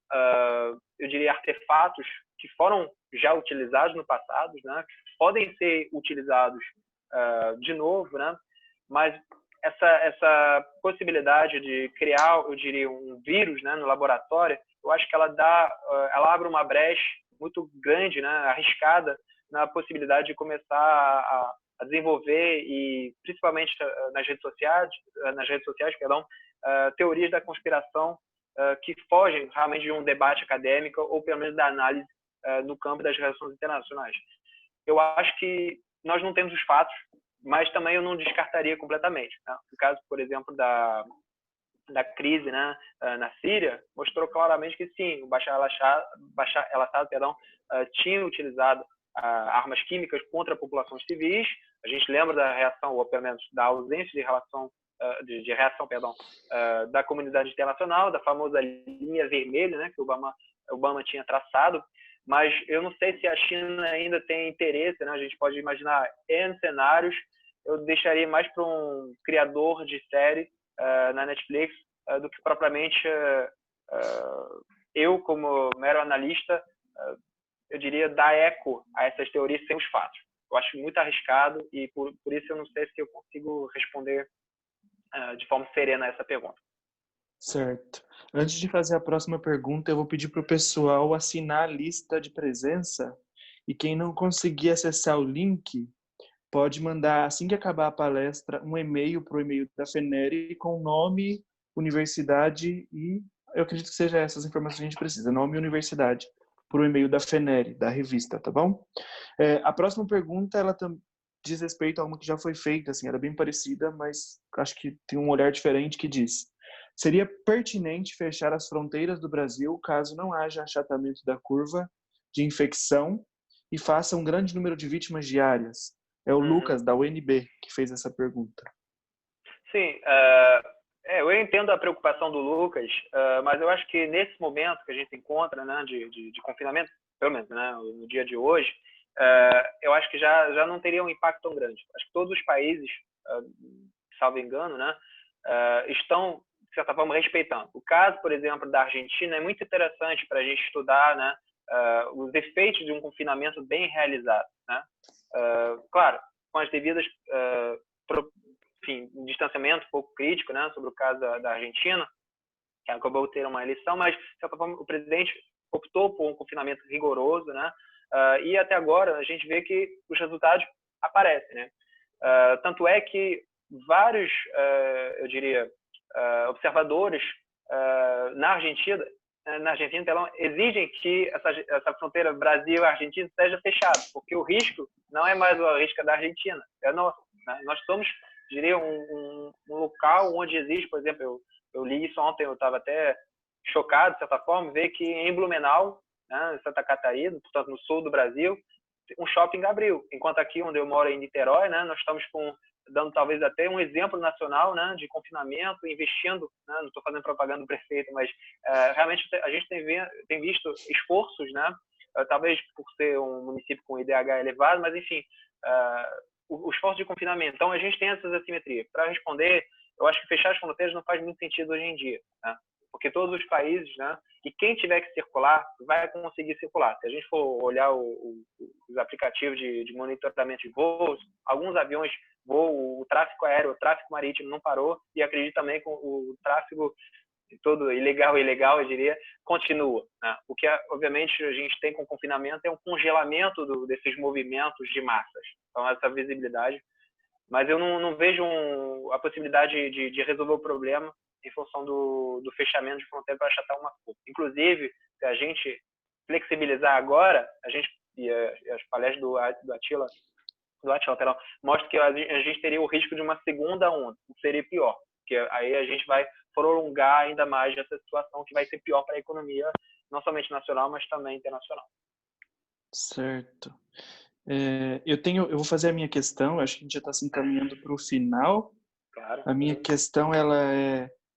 eu diria, artefatos que foram já utilizados no passado, né? Podem ser utilizados de novo, né? Mas essa possibilidade de criar, eu diria, um vírus, né, no laboratório, eu acho que ela abre uma brecha, muito grande, né, arriscada, na possibilidade de começar a desenvolver, e principalmente nas redes sociais, perdão, teorias da conspiração que fogem realmente de um debate acadêmico ou pelo menos da análise no campo das relações internacionais. Eu acho que nós não temos os fatos, mas também eu não descartaria completamente, né? No caso, por exemplo, da crise, né, na Síria, mostrou claramente que sim, o Bashar al-Assad, tinha utilizado armas químicas contra populações civis. A gente lembra da reação, ou pelo menos da ausência de reação da comunidade internacional, da famosa linha vermelha, né, que o Obama tinha traçado. Mas eu não sei se a China ainda tem interesse, né? A gente pode imaginar N cenários. Eu deixaria mais para um criador de série na Netflix do que propriamente eu, como mero analista, eu diria, dar eco a essas teorias sem os fatos. Eu acho muito arriscado e por isso eu não sei se eu consigo responder de forma serena a essa pergunta. Certo. Antes de fazer a próxima pergunta, eu vou pedir para o pessoal assinar a lista de presença, e quem não conseguir acessar o link pode mandar, assim que acabar a palestra, um e-mail para o e-mail da FENERE com nome, universidade e eu acredito que seja essas informações que a gente precisa, nome e universidade, para o e-mail da FENERE, da revista, tá bom? A próxima pergunta, ela diz respeito a uma que já foi feita, assim, era bem parecida, mas acho que tem um olhar diferente, que diz: seria pertinente fechar as fronteiras do Brasil caso não haja achatamento da curva de infecção e faça um grande número de vítimas diárias? É o Lucas, da UNB, que fez essa pergunta. Sim, eu entendo a preocupação do Lucas, mas eu acho que nesse momento que a gente se encontra, né, de confinamento, pelo menos, né, no dia de hoje, eu acho que já não teria um impacto tão grande. Acho que todos os países, salvo engano, né, estão, de certa forma, respeitando. O caso, por exemplo, da Argentina é muito interessante para a gente estudar, né, os efeitos de um confinamento bem realizado, né? Claro, com as devidas, um distanciamento um pouco crítico, né, sobre o caso da Argentina, que acabou de ter uma eleição, mas, de certa forma, o presidente optou por um confinamento rigoroso, né, e até agora a gente vê que os resultados aparecem, né? Tanto é que vários, eu diria, observadores na Argentina, exigem que essa fronteira Brasil-Argentina seja fechada, porque o risco não é mais o risco da Argentina, é nosso, né? Nós somos, diria, um local onde existe, por exemplo, eu li isso ontem, eu estava até chocado, de certa forma, ver que em Blumenau, né, em Santa Catarina, portanto, no sul do Brasil, um shopping abriu, enquanto aqui onde eu moro, em Niterói, né, nós estamos dando talvez até um exemplo nacional, né, de confinamento, investindo, né, não estou fazendo propaganda do prefeito, mas realmente a gente tem visto esforços, né, talvez por ser um município com IDH elevado, mas enfim, o esforço de confinamento. Então a gente tem essas assimetrias. Para responder, eu acho que fechar as fronteiras não faz muito sentido hoje em dia, né? Porque todos os países, né, e quem tiver que circular, vai conseguir circular. Se a gente for olhar os aplicativos de monitoramento de voos, alguns aviões voam, o tráfego aéreo, o tráfego marítimo não parou, e acredito também que o tráfego todo ilegal, eu diria, continua, né? O que, obviamente, a gente tem com o confinamento é um congelamento desses movimentos de massas. Então, essa visibilidade. Mas eu não vejo a possibilidade de resolver o problema em função do fechamento de fronteira para achatar uma curva. Inclusive, se a gente flexibilizar agora, e as palestras do Attila mostram que a gente teria o risco de uma segunda onda, que seria pior, porque aí a gente vai prolongar ainda mais essa situação, que vai ser pior para a economia, não somente nacional, mas também internacional. Certo. Eu vou fazer a minha questão, acho que a gente já está se encaminhando para o final. Claro. A minha questão,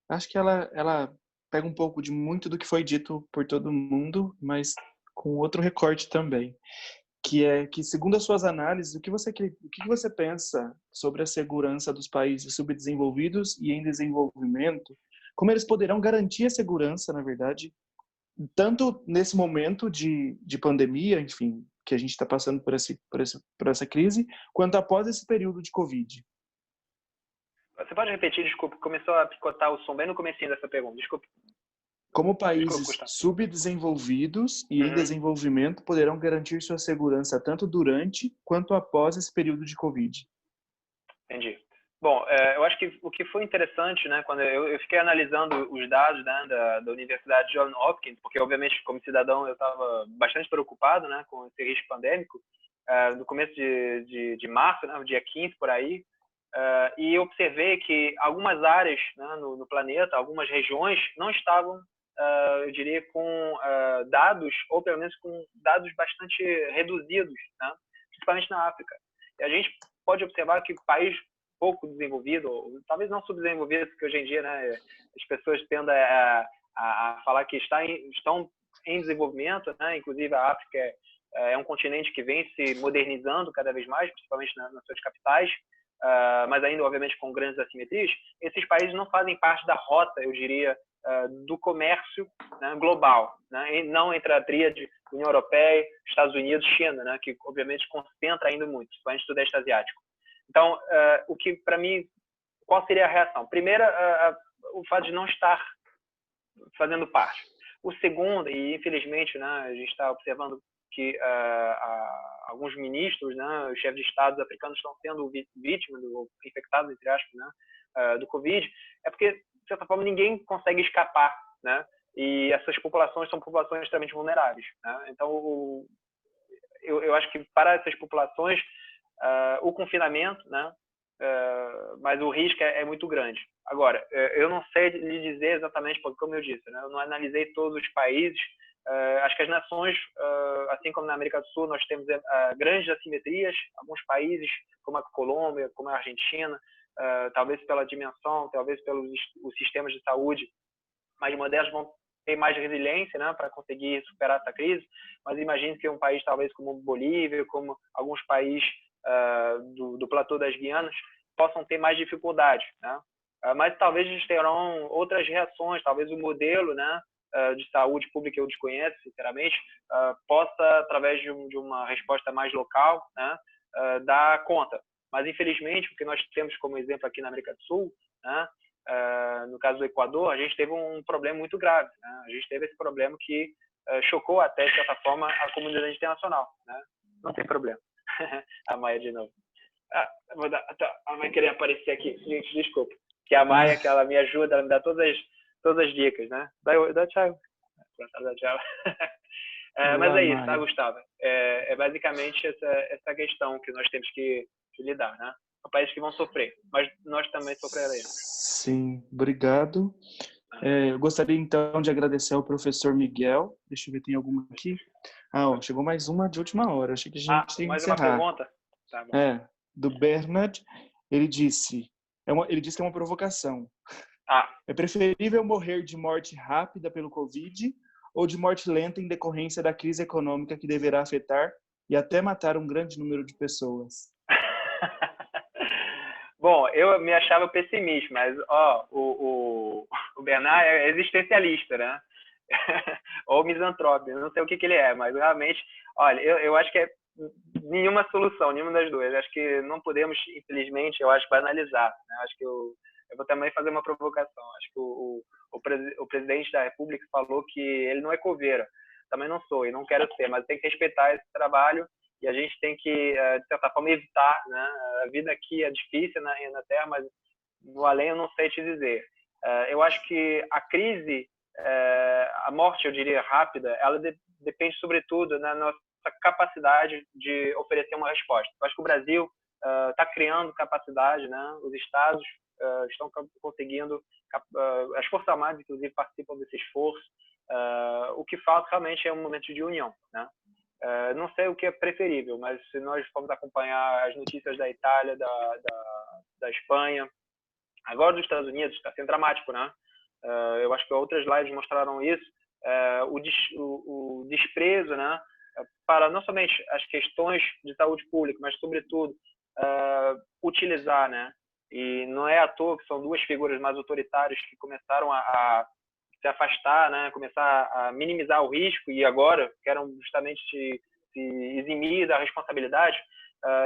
acho que ela pega um pouco de muito do que foi dito por todo mundo, mas com outro recorte também, que é que, segundo as suas análises, o que você pensa sobre a segurança dos países subdesenvolvidos e em desenvolvimento, como eles poderão garantir a segurança, na verdade, tanto nesse momento de pandemia, enfim, que a gente está passando por essa crise, quanto após esse período de Covid? Você pode repetir, desculpa, começou a picotar o som bem no comecinho dessa pergunta, desculpa. Como Desculpa, países Gustavo. subdesenvolvidos e em desenvolvimento poderão garantir sua segurança tanto durante quanto após esse período de Covid? Entendi. Bom, eu acho que o que foi interessante, né, quando eu fiquei analisando os dados, né, da Universidade Johns Hopkins, porque obviamente como cidadão eu estava bastante preocupado, né, com esse risco pandêmico, no começo de março, né, no dia 15 por aí, e observei que algumas áreas, né, no planeta, algumas regiões não estavam, eu diria, com dados, ou pelo menos com dados bastante reduzidos, né, principalmente na África. E a gente pode observar que países pouco desenvolvidos, ou talvez não subdesenvolvidos, porque hoje em dia, né, as pessoas tendem a falar que estão em desenvolvimento, né, inclusive a África é um continente que vem se modernizando cada vez mais, principalmente nas suas capitais, mas ainda, obviamente, com grandes assimetrias. Esses países não fazem parte da rota, eu diria, do comércio, né, global, né, e não entre a tríade União Europeia, Estados Unidos, China, né, que obviamente concentra ainda muito, principalmente o Sudeste Asiático. Então, o que para mim, qual seria a reação? Primeiro, o fato de não estar fazendo parte. O segundo, e infelizmente, né, a gente está observando que alguns ministros, né, os chefes de estados africanos estão sendo vítimas, infectados, entre aspas, né, do Covid, é porque, de certa forma, ninguém consegue escapar, né? E essas populações são populações extremamente vulneráveis, né? Então, eu acho que para essas populações, o confinamento, né? Mas o risco é muito grande. Agora, eu não sei lhe dizer exatamente, porque, como eu disse, né, eu não analisei todos os países. Acho que as nações, assim como na América do Sul, nós temos grandes assimetrias. Alguns países, como a Colômbia, como a Argentina, talvez pela dimensão, talvez pelos os sistemas de saúde mais modernos, vão ter mais resiliência, né, para conseguir superar essa crise. Mas imagine que um país talvez como Bolívia, como alguns países do platô das Guianas, possam ter mais dificuldades, né? Mas talvez eles terão outras reações, talvez o modelo, né, de saúde pública, eu desconheço, sinceramente, possa, através de uma resposta mais local, né, dar conta. Mas, infelizmente, o que nós temos como exemplo aqui na América do Sul, né, no caso do Equador, a gente teve um problema muito grave, né? A gente teve esse problema que chocou até, de certa forma, a comunidade internacional, né? Não tem problema. A Maia de novo. Ela vai querer aparecer aqui. Gente, desculpa. Que a Maia, que ela me ajuda, ela me dá todas as dicas, né? Dá tchau. Dá tchau. Mas é isso, tá, Gustavo? É basicamente essa questão que nós temos que lidar, né? São países que vão sofrer, mas nós também sofreremos. Sim, obrigado. Eu gostaria, então, de agradecer ao professor Miguel. Deixa eu ver, tem alguma aqui? Chegou mais uma de última hora. Achei que a gente ia mais encerrar. uma pergunta? Tá bom. Do Bernard. Ele disse que é uma provocação. É preferível morrer de morte rápida pelo Covid ou de morte lenta em decorrência da crise econômica que deverá afetar e até matar um grande número de pessoas? Bom, eu me achava pessimista, mas o Bernard é existencialista, né? Ou misantrope, não sei o que ele é, mas realmente, olha, eu acho que é nenhuma solução, nenhuma das duas. Acho que não podemos, infelizmente, eu acho, banalizar, né? Acho que eu vou também fazer uma provocação. Acho que o presidente da República falou que ele não é coveiro. Também não sou e não quero ser, mas tem que respeitar esse trabalho e a gente tem que, de certa forma, evitar, né? A vida aqui é difícil na Terra, mas no além eu não sei te dizer. Eu acho que a crise, a morte, eu diria, rápida, ela depende, sobretudo, na nossa capacidade de oferecer uma resposta. Eu acho que o Brasil está criando capacidade, né? Os estados estão conseguindo, as Forças Armadas, inclusive, participam desse esforço. O que falta realmente é um momento de união, né? Não sei o que é preferível, mas se nós formos acompanhar as notícias da Itália, da Espanha, agora dos Estados Unidos, está sendo dramático, né? Eu acho que outras lives mostraram isso, o desprezo, né, para não somente as questões de saúde pública, mas, sobretudo, utilizar, né? E não é à toa que são duas figuras mais autoritárias que começaram a se afastar, né, começar a minimizar o risco e agora querem justamente se eximir da responsabilidade.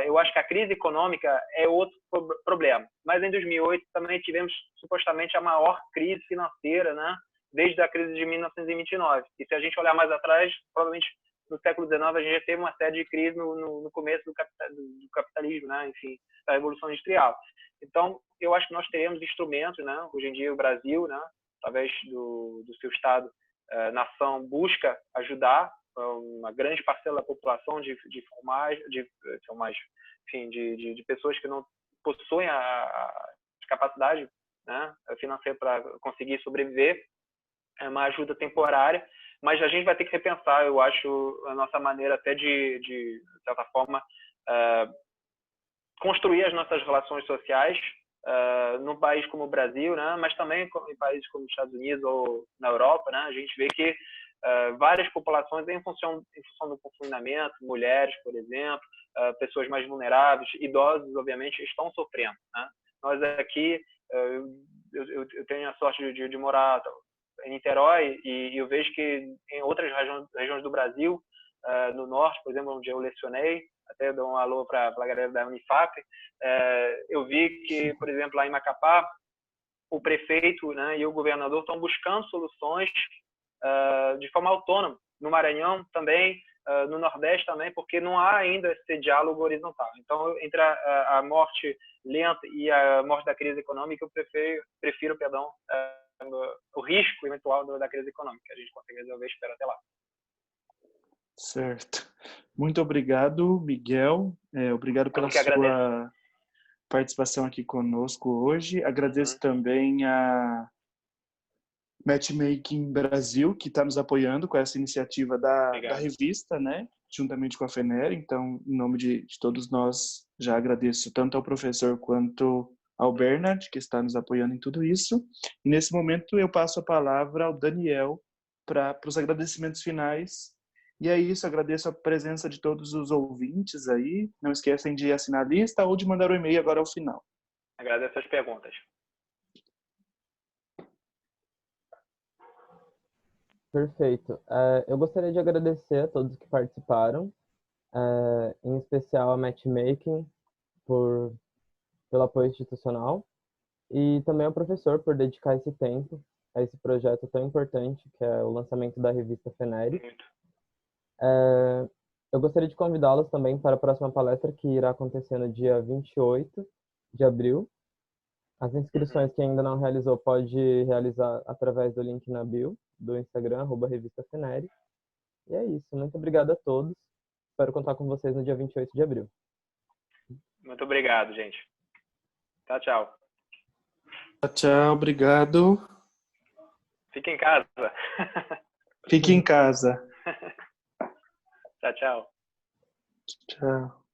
Eu acho que a crise econômica é outro problema. Mas em 2008 também tivemos supostamente a maior crise financeira, né, desde a crise de 1929. E se a gente olhar mais atrás, provavelmente no século XIX a gente já teve uma série de crises no começo do capitalismo, né? Enfim, da Revolução Industrial. Então, eu acho que nós teremos instrumentos, né? Hoje em dia o Brasil, né? Através do seu Estado, nação, busca ajudar uma grande parcela da população de pessoas que não possuem a capacidade, né, financeira para conseguir sobreviver. É uma ajuda temporária, mas a gente vai ter que repensar, eu acho, a nossa maneira até de certa forma, construir as nossas relações sociais num país como o Brasil, né? Mas também em países como os Estados Unidos ou na Europa, né? A gente vê que várias populações, em função do confinamento, mulheres, por exemplo, pessoas mais vulneráveis, idosos, obviamente, estão sofrendo, né? Nós aqui, eu tenho a sorte de morar em Niterói e eu vejo que em outras regiões do Brasil, no norte, por exemplo, onde eu lecionei, até dou um alô para a galera da Unifap, eu vi que, por exemplo, lá em Macapá, o prefeito, né, e o governador estão buscando soluções de forma autônoma. No Maranhão também, no Nordeste também, porque não há ainda esse diálogo horizontal. Então, entre a morte lenta e a morte da crise econômica, eu prefiro o risco eventual da crise econômica, que a gente consegue resolver, espero até lá. Certo. Muito obrigado, Miguel. Obrigado pela sua participação aqui conosco hoje. Agradeço também a Matchmaking Brasil, que está nos apoiando com essa iniciativa da revista, né? Juntamente com a FENER. Então, em nome de todos nós, já agradeço tanto ao professor quanto ao Bernard, que está nos apoiando em tudo isso. E nesse momento eu passo a palavra ao Daniel para os agradecimentos finais. E é isso, agradeço a presença de todos os ouvintes aí. Não esquecem de assinar a lista ou de mandar o e-mail agora ao final. Agradeço as perguntas. Perfeito. Eu gostaria de agradecer a todos que participaram, em especial a Matchmaking pelo apoio institucional e também ao professor por dedicar esse tempo a esse projeto tão importante que é o lançamento da revista FENER. Eu gostaria de convidá-los também para a próxima palestra que irá acontecer no dia 28 de abril. As inscrições que ainda não realizou pode realizar através do link na bio do Instagram, @revista FENER. E é isso. Muito obrigado a todos. Espero contar com vocês no dia 28 de abril. Muito obrigado, gente. Tchau, tchau. Tchau, tchau. Obrigado. Fique em casa. Fique em casa. Tchau, tchau. Tchau.